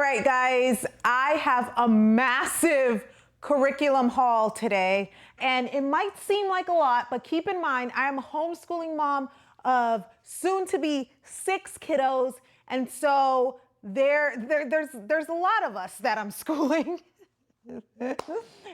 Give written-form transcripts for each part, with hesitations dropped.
right, guys, I have a massive curriculum haul today, and it might seem like a lot, but keep in mind, I am a homeschooling mom of soon to be 6 kiddos, and so there's a lot of us that I'm schooling.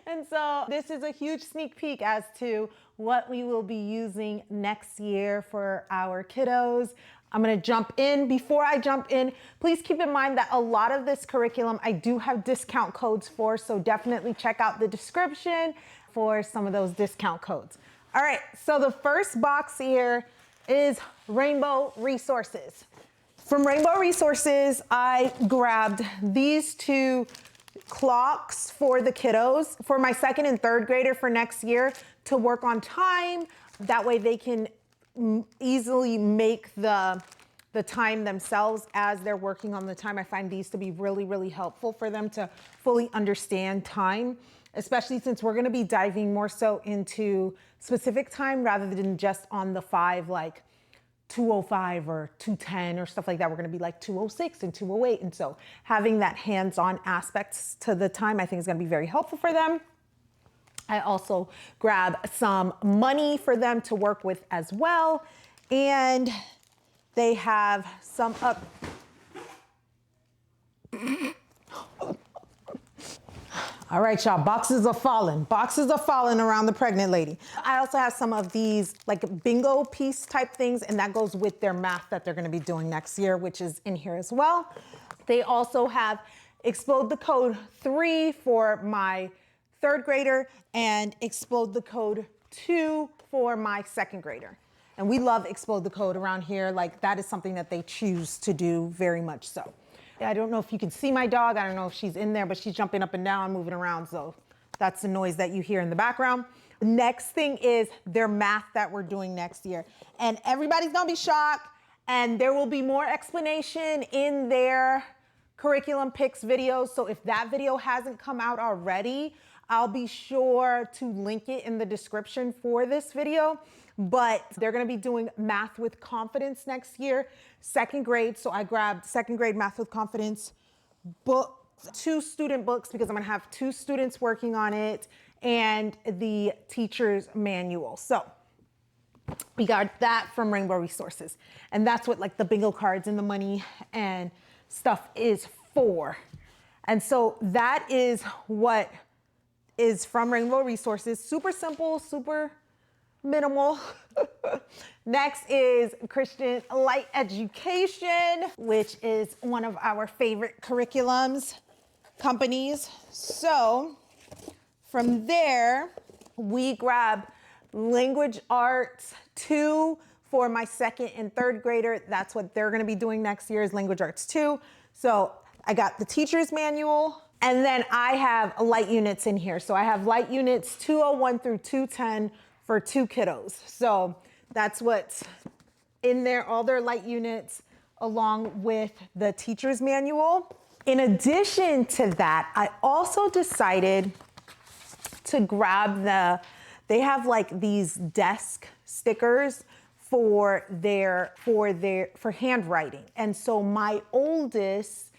And so this is a huge sneak peek as to what we will be using next year for our kiddos. I'm gonna jump in. Before I jump in, please keep in mind that a lot of this curriculum I do have discount codes for, so definitely check out the description for some of those discount codes. All right, so the first box here is Rainbow Resources. From Rainbow Resources, I grabbed these 2 clocks for the kiddos for my 2nd and 3rd grader for next year to work on time. That way they can easily make the time themselves as they're working on the time. I find these to be really, really helpful for them to fully understand time, especially since we're gonna be diving more so into specific time rather than just on the 5, like 2:05 or 2:10 or stuff like that. We're gonna be like 2:06 and 2:08. And so having that hands-on aspects to the time, I think is gonna be very helpful for them. I also grab some money for them to work with as well. And they have some up. All right, y'all, boxes are falling. Boxes are falling around the pregnant lady. I also have some of these like bingo piece type things, and that goes with their math that they're gonna be doing next year, which is in here as well. They also have Explode the Code 3 for my 3rd grader and Explode the Code 2 for my 2nd grader. And we love Explode the Code around here. Like, that is something that they choose to do very much so. I don't know if you can see my dog. I don't know if she's in there, but she's jumping up and down, moving around. So that's the noise that you hear in the background. The next thing is their math that we're doing next year. And everybody's gonna be shocked, and there will be more explanation in their curriculum picks videos. So if that video hasn't come out already, I'll be sure to link it in the description for this video. But they're gonna be doing Math with Confidence next year, 2nd grade. So I grabbed 2nd grade Math with Confidence book, 2 student books, because I'm gonna have 2 students working on it, and the teacher's manual. So we got that from Rainbow Resources. And that's what like the bingo cards and the money and stuff is for. And so that is what is from Rainbow Resources. Super simple, super minimal. Next is Christian Light Education, which is one of our favorite curriculums companies. So from there, we grab Language Arts 2 for my 2nd and 3rd grader. That's what they're gonna be doing next year, is Language Arts 2. So I got the teacher's manual, and then I have light units in here. So I have light units 201 through 210 for 2 kiddos. So that's what's in there, all their light units, along with the teacher's manual. In addition to that, I also decided to grab they have like these desk stickers for handwriting. And so my oldest,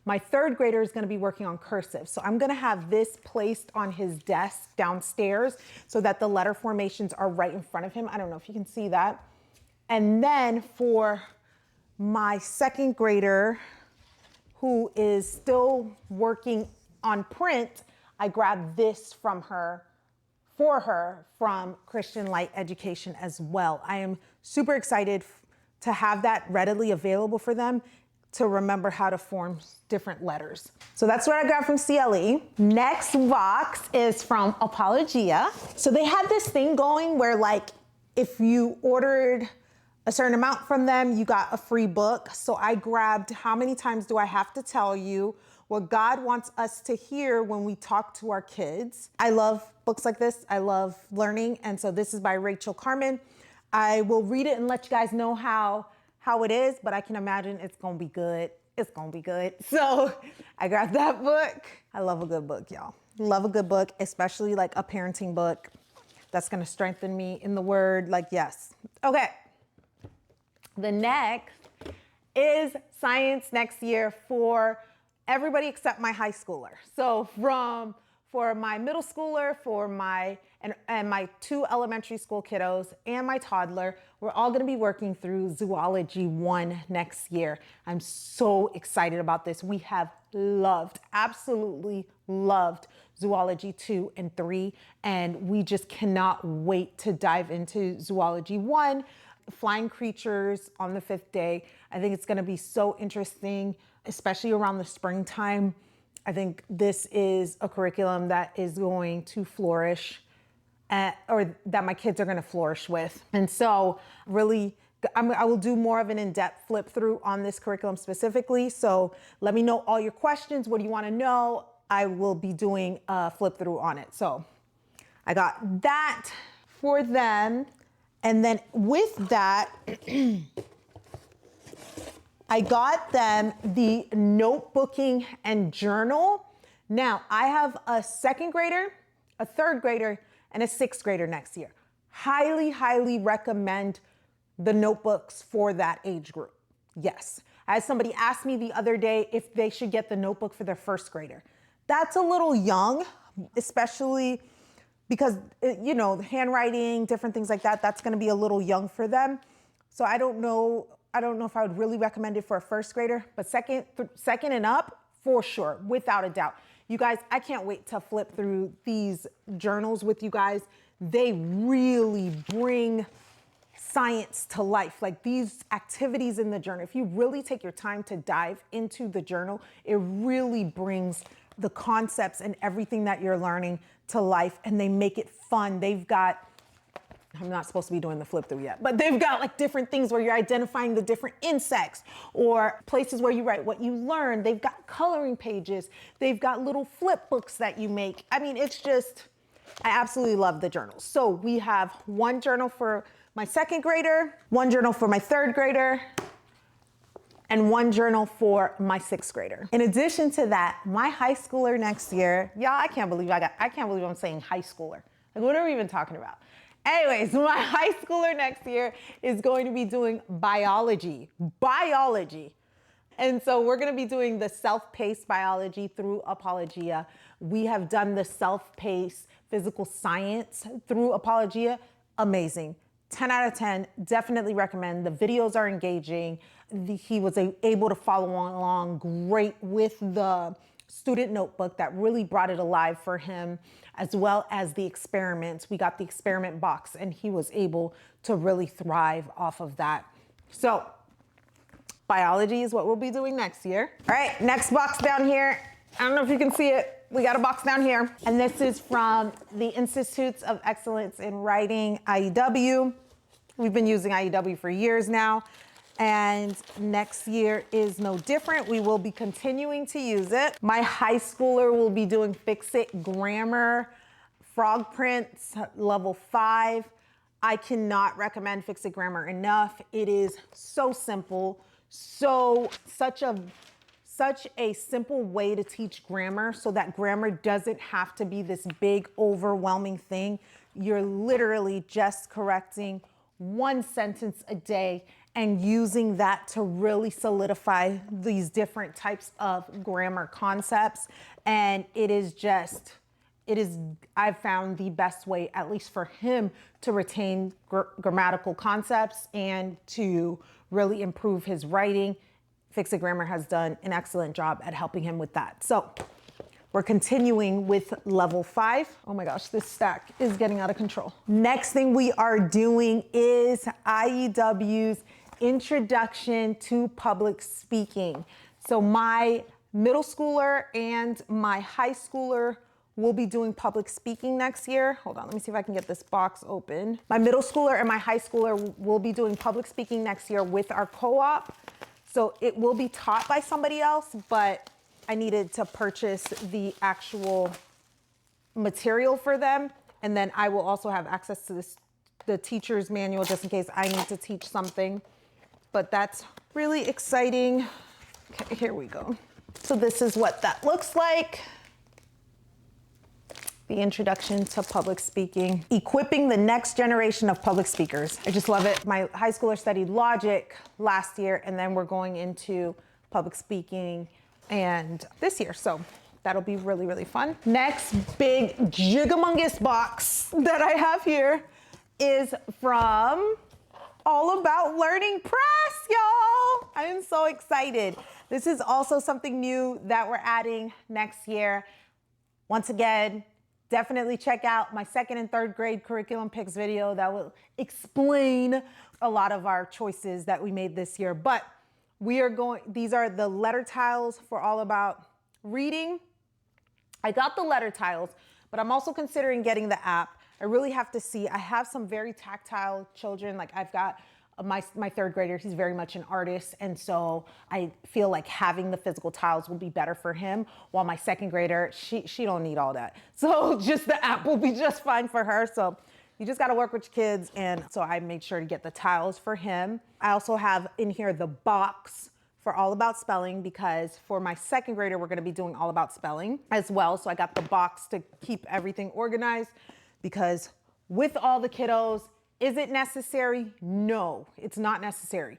my 3rd grader is gonna be working on cursive. So I'm gonna have this placed on his desk downstairs so that the letter formations are right in front of him. I don't know if you can see that. And then for my 2nd grader, who is still working on print, I grabbed this for her from Christian Light Education as well. I am super excited to have that readily available for them to remember how to form different letters. So that's what I got from CLE. Next box is from Apologia. So they had this thing going where like, if you ordered a certain amount from them, you got a free book. So I grabbed How Many Times Do I Have to Tell You? What God Wants Us to Hear When We Talk to Our Kids. I love books like this. I love learning. And so this is by Rachel Carmen. I will read it and let you guys know how it is, but I can imagine it's gonna be good. It's gonna be good. So I grabbed that book. I love a good book, y'all. Love a good book, especially like a parenting book that's gonna strengthen me in the word, like yes. Okay, the next is science next year for everybody except my high schooler. So for my middle schooler, for my and my 2 elementary school kiddos and my toddler, we're all going to be working through Zoology 1 next year. I'm so excited about this. We have absolutely loved Zoology 2 and 3, and we just cannot wait to dive into Zoology 1, flying creatures on the 5th day. I think it's going to be so interesting, especially around the springtime. I think this is a curriculum that is going to flourish, or that my kids are going to flourish with. And so really, I will do more of an in-depth flip through on this curriculum specifically. So let me know all your questions. What do you want to know? I will be doing a flip through on it. So I got that for them. And then with that, I got them the notebooking and journal. Now I have a 2nd grader, a 3rd grader, and a 6th grader next year. Highly, highly recommend the notebooks for that age group. Yes. I had somebody ask me the other day if they should get the notebook for their 1st grader. That's a little young, especially because, you know, handwriting, different things like that, that's going to be a little young for them. So I don't know if I would really recommend it for a 1st grader, but second and up, for sure, without a doubt. You guys, I can't wait to flip through these journals with you guys. They really bring science to life. Like these activities in the journal, if you really take your time to dive into the journal, it really brings the concepts and everything that you're learning to life, and they make it fun. They've got, I'm not supposed to be doing the flip through yet, but they've got like different things where you're identifying the different insects or places where you write what you learned. They've got coloring pages. They've got little flip books that you make. I mean, it's just, I absolutely love the journals. So we have 1 journal for my 2nd grader, 1 journal for my 3rd grader, and 1 journal for my 6th grader. In addition to that, my high schooler next year, y'all, I can't believe I'm saying high schooler. Like, what are we even talking about? Anyways, my high schooler next year is going to be doing biology. And so we're going to be doing the self-paced biology through Apologia. We have done the self-paced physical science through Apologia. Amazing. 10 out of 10, definitely recommend. The videos are engaging. He was able to follow along great with the student notebook that really brought it alive for him, as well as the experiments. We got the experiment box and he was able to really thrive off of that. So biology is what we'll be doing next year. All right, next box down here. I don't know if you can see it. We got a box down here. And this is from the Institutes of Excellence in Writing, IEW. We've been using IEW for years now. And next year is no different. We will be continuing to use it. My high schooler will be doing Fix-It Grammar, Frog Prints, level 5. I cannot recommend Fix-It Grammar enough. It is so simple, such a simple way to teach grammar so that grammar doesn't have to be this big, overwhelming thing. You're literally just correcting 1 sentence a day and using that to really solidify these different types of grammar concepts. And I've found the best way, at least for him, to retain grammatical concepts and to really improve his writing. Fix-It Grammar has done an excellent job at helping him with that. So we're continuing with level 5. Oh my gosh, this stack is getting out of control. Next thing we are doing is IEW's Introduction to Public Speaking. So my middle schooler and my high schooler will be doing public speaking next year. Hold on, let me see if I can get this box open. My middle schooler and my high schooler will be doing public speaking next year with our co-op. So it will be taught by somebody else, but I needed to purchase the actual material for them. And then I will also have access to the teacher's manual just in case I need to teach something. But that's really exciting. Okay, here we go. So this is what that looks like. The Introduction to Public Speaking, equipping the next generation of public speakers. I just love it. My high schooler studied logic last year, and then we're going into public speaking and this year. So that'll be really, really fun. Next big gigamongous box that I have here is from All About Learning Press, y'all. I am so excited. This is also something new that we're adding next year. Once again, definitely check out my 2nd and 3rd grade curriculum picks video that will explain a lot of our choices that we made this year. But these are the letter tiles for All About Reading. I got the letter tiles, but I'm also considering getting the app. I really have to see. I have some very tactile children. Like I've got my 3rd grader, he's very much an artist. And so I feel like having the physical tiles will be better for him. While my 2nd grader, she don't need all that. So just the app will be just fine for her. So you just gotta work with your kids. And so I made sure to get the tiles for him. I also have in here the box for All About Spelling, because for my 2nd grader, we're gonna be doing All About Spelling as well. So I got the box to keep everything organized, because with all the kiddos, is it necessary? No, it's not necessary.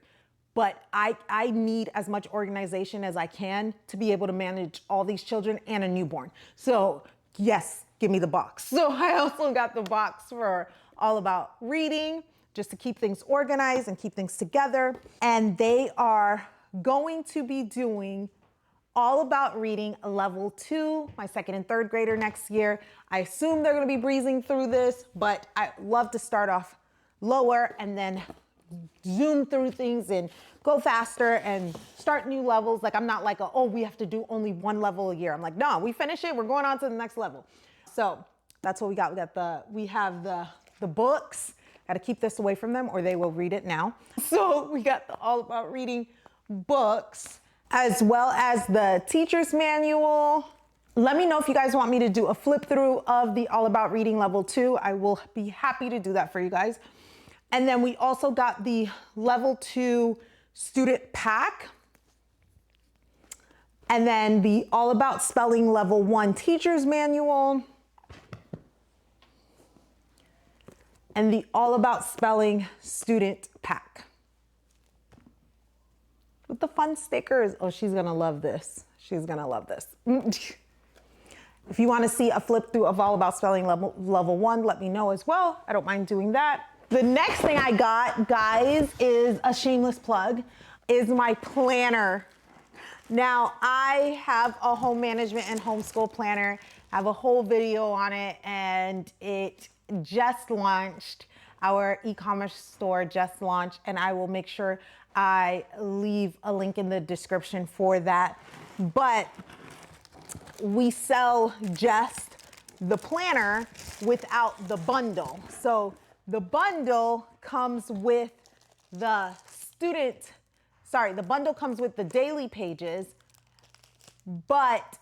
But I need as much organization as I can to be able to manage all these children and a newborn. So yes, give me the box. So I also got the box for All About Reading, just to keep things organized and keep things together. And they are going to be doing All About Reading level 2, my 2nd and 3rd grader next year. I assume they're gonna be breezing through this, but I love to start off lower and then zoom through things and go faster and start new levels. Like I'm not like, oh, we have to do only 1 level a year. I'm like, no, we finish it, we're going on to the next level. So that's what we got. We have the books. Got to keep this away from them or they will read it now. So we got the All About Reading books, as well as the teacher's manual. Let me know if you guys want me to do a flip through of the All About Reading level 2. I will be happy to do that for you guys. And then we also got the level 2 student pack. And then the All About Spelling level 1 teacher's manual. And the All About Spelling student pack. With the fun stickers. Oh, she's gonna love this. She's gonna love this. If you wanna see a flip through of All About Spelling level 1, let me know as well. I don't mind doing that. The next thing I got, guys, is a shameless plug, is my planner. Now, I have a home management and homeschool planner. I have a whole video on it, and it just launched. Our e-commerce store just launched, and I will make sure I leave a link in the description for that. But we sell just the planner without the bundle. So the bundle comes with the bundle comes with the daily pages, but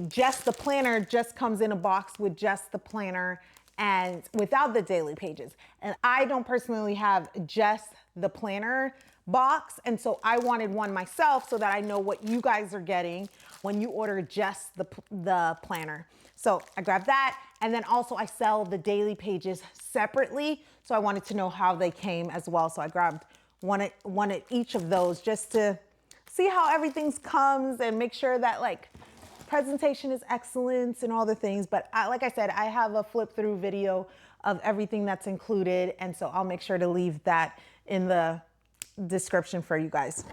just the planner just comes in a box with just the planner and without the daily pages. And I don't personally have just the planner box, and so I wanted one myself so that I know what you guys are getting when you order just the planner. So I grabbed that, and then also I sell the daily pages separately, so I wanted to know how they came as well. So I grabbed one at each of those just to see how everything comes and make sure that like presentation is excellent and all the things. But like I said, I have a flip through video of everything that's included, and so I'll make sure to leave that in the description for you guys.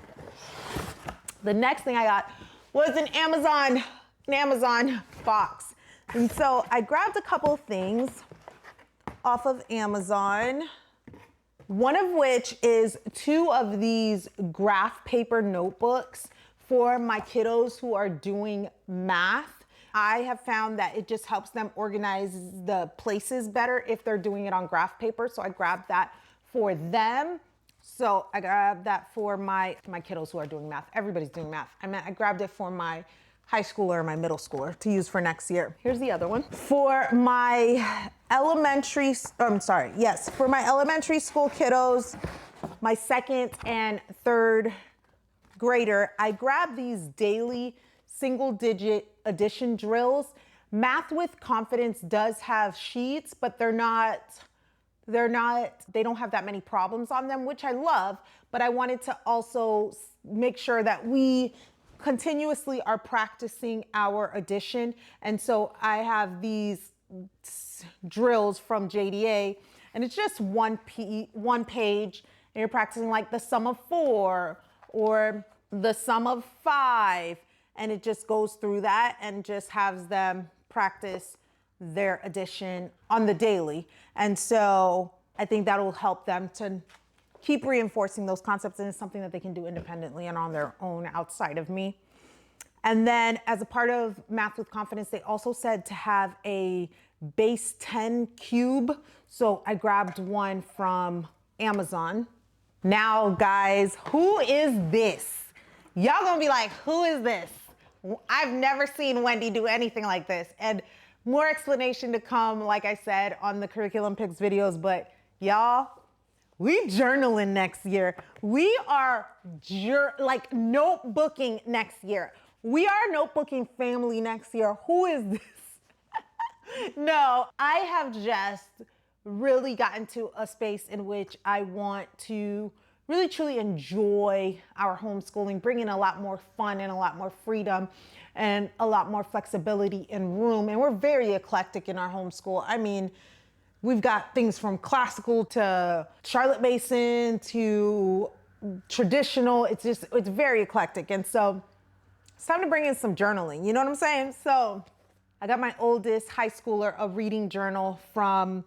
The next thing I got was an Amazon box. And so I grabbed a couple things off of Amazon, one of which is 2 of these graph paper notebooks for my kiddos who are doing math. I have found that it just helps them organize the places better if they're doing it on graph paper. So I grabbed that for them. So I grabbed that for my kiddos who are doing math. Everybody's doing math. I grabbed it for my high schooler and my middle schooler to use for next year. Here's the other one. For my elementary school kiddos, my 2nd and 3rd grader, I grabbed these daily single digit addition drills Math with Confidence does have sheets, but they don't have that many problems on them, which I love, but I wanted to also make sure that we continuously are practicing our addition. And so I have these drills from JDA, and it's just one page, and you're practicing like the sum of 4 or the sum of 5, and it just goes through that and just has them practice their addition on the daily. And so I think that'll help them to keep reinforcing those concepts, and it's something that they can do independently and on their own outside of me. And then as a part of Math with Confidence, they also said to have a base 10 cube. So I grabbed one from Amazon. Now guys, who is this? Y'all gonna be like, who is this? I've never seen Wendy do anything like this. And more explanation to come, like I said, on the Curriculum Picks videos, but y'all, we journaling next year. We are like notebooking next year. We are notebooking family next year. Who is this? No, I have just really gotten to a space in which I want to really truly enjoy our homeschooling, bring in a lot more fun and a lot more freedom and a lot more flexibility in room. And we're very eclectic in our homeschool. I mean, we've got things from classical to Charlotte Mason to traditional. It's very eclectic. And so it's time to bring in some journaling. You know what I'm saying? So I got my oldest high schooler a reading journal from,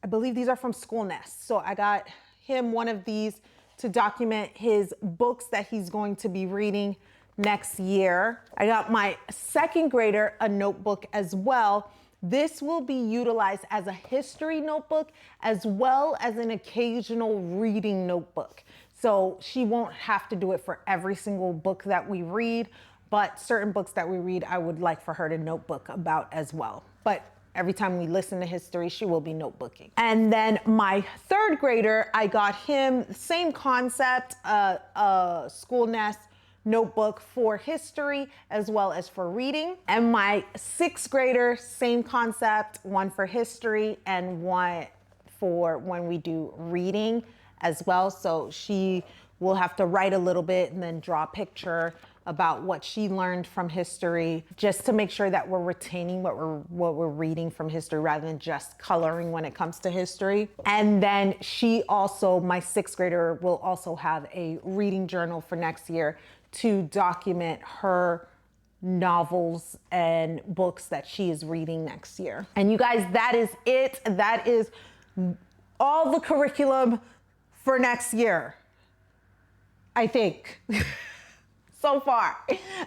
I believe these are from School Nest. So I got him one of these to document his books that he's going to be reading next year. I got my second grader a notebook as well. This will be utilized as a history notebook as well as an occasional reading notebook. So she won't have to do it for every single book that we read, but certain books that we read, I would like for her to notebook about as well. But every time we listen to history, she will be notebooking. And then my third grader, I got him the same concept, a School Nest notebook for history as well as for reading. And my sixth grader, same concept, one for history and one for when we do reading as well. So she will have to write a little bit and then draw a picture about what she learned from history, just to make sure that we're retaining what we're reading from history rather than just coloring when it comes to history. And then she also, my sixth grader, will also have a reading journal for next year to document her novels and books that she is reading next year. And you guys, that is it. That is all the curriculum for next year, I think. So far.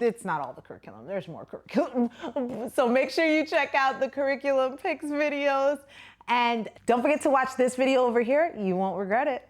It's not all the curriculum, there's more curriculum. So make sure you check out the Curriculum Picks videos, and don't forget to watch this video over here. You won't regret it.